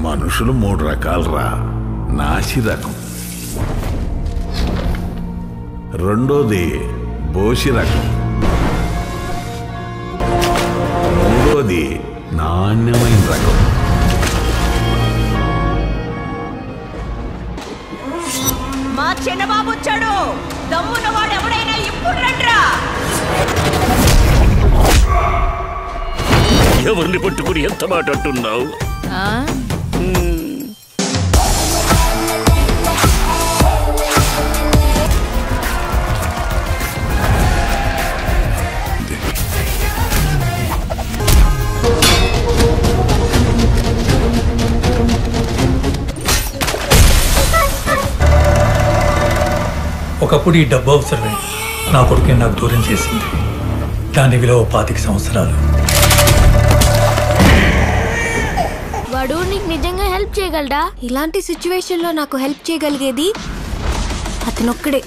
మనుషులు 3 రకాలరా. నాసి రకం, రెండోది బోసి రకం, మూడోది నాణ్యమైన రకం. మా చిన్నబాబు వచ్చాడు. దమ్మున్నవాడు ఎవడైనా ఇప్పుడు రండ్రా. ఎవరిని పట్టుకుని ఎంత మాట అంటున్నావు? ఒకప్పుడు ఈ డబ్బు అవసరమే నా కొడుకుని నాకు దూరం చేసింది. దాని విలువ 25 సంవత్సరాలు. వాడు నీకు నిజంగా హెల్ప్ చేయగలడా? ఇలాంటి సిచ్యువేషన్ లో నాకు హెల్ప్ చేయగలిగేది అతనొక్కడే.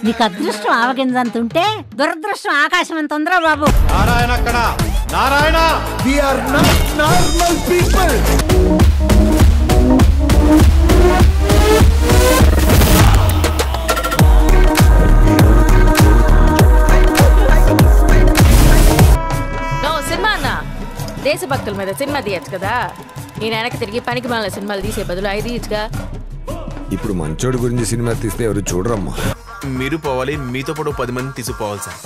నీకు అదృష్టం ఆవగింజంత ఉంటే దురదృష్టం ఆకాశం ఎంత ఉందిరా బాబు. నారాయణ అక్కడ Narayana. We are not normal people. Cinema అన్న దేశభక్తుల మీద సినిమా తీయచ్చు కదా. నేను వెనక్కి తిరిగి పనికి మాలిన సినిమాలు తీసే బదులు 5 తీయచ్చుగా. ఇప్పుడు మంచోడి గురించి సినిమా తీస్తే ఎవరు చూడరమ్మా. మీరు పోవాలి, మీతో పాటు 10 మంది తీసుకుపోవాలి సార్.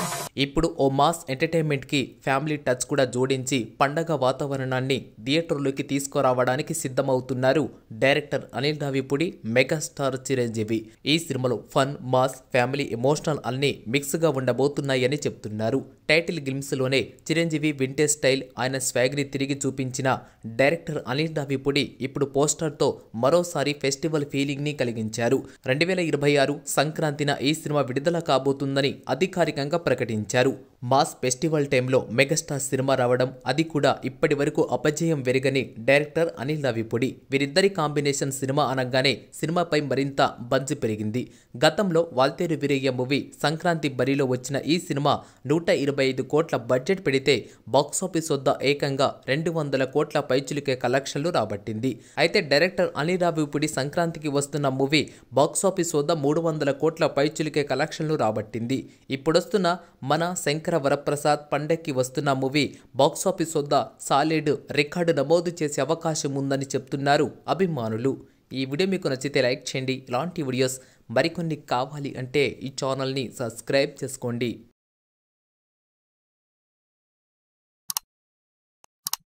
ఇప్పుడు ఓ మాస్ ఎంటర్టైన్మెంట్కి ఫ్యామిలీ టచ్ కూడా జోడించి పండగ వాతావరణాన్ని థియేటర్లోకి తీసుకురావడానికి సిద్ధమవుతున్నారు డైరెక్టర్ అనిల్ రావిపూడి, మెగాస్టార్ చిరంజీవి. ఈ సినిమాలో ఫన్, మాస్, ఫ్యామిలీ, ఎమోషనల్ అన్నీ మిక్స్గా ఉండబోతున్నాయని చెప్తున్నారు. టైటిల్ గ్లిమ్స్లోనే చిరంజీవి వింటేజ్ స్టైల్, ఆయన స్వాగ్ని తిరిగి చూపించిన డైరెక్టర్ అనిల్ రావిపూడి ఇప్పుడు పోస్టర్తో మరోసారి ఫెస్టివల్ ఫీలింగ్ని కలిగించారు. 2026 సంక్రాంతిన ఈ సినిమా విడుదల కాబోతుందని అధికారికంగా ప్రకటించారు. మాస్ ఫెస్టివల్ టైంలో మెగాస్టార్ సినిమా రావడం, అది కూడా ఇప్పటి వరకు అపజయం వెరగని డైరెక్టర్ అనిల్ రావిపూడి. వీరిద్దరి కాంబినేషన్ సినిమా అనగానే సినిమాపై మరింత బంజు పెరిగింది. గతంలో వాల్తేరు వీరయ్య మూవీ సంక్రాంతి బరిలో వచ్చిన ఈ సినిమా 125 కోట్ల బడ్జెట్ పెడితే బాక్సాఫీస్ వద్ద ఏకంగా 200 కోట్ల పైచులికే కలెక్షన్లు రాబట్టింది. అయితే డైరెక్టర్ అనిల్ రావిపూడి సంక్రాంతికి వస్తున్న మూవీ బాక్సాఫీస్ వద్ద 300 కోట్ల పైచులికే కలెక్షన్లు రాబట్టింది. ఇప్పుడొస్తున్న మన శంకర వరప్రసాద్ పండక్కి వస్తున్న మూవీ బాక్సాఫీస్ వద్ద సాలిడ్ రికార్డు నమోదు చేసే అవకాశం ఉందని చెప్తున్నారు అభిమానులు. ఈ వీడియో మీకు నచ్చితే లైక్ చేయండి. ఇలాంటి వీడియోస్ మరికొన్ని కావాలి అంటే ఈ ఛానల్ని సబ్స్క్రైబ్ చేసుకోండి.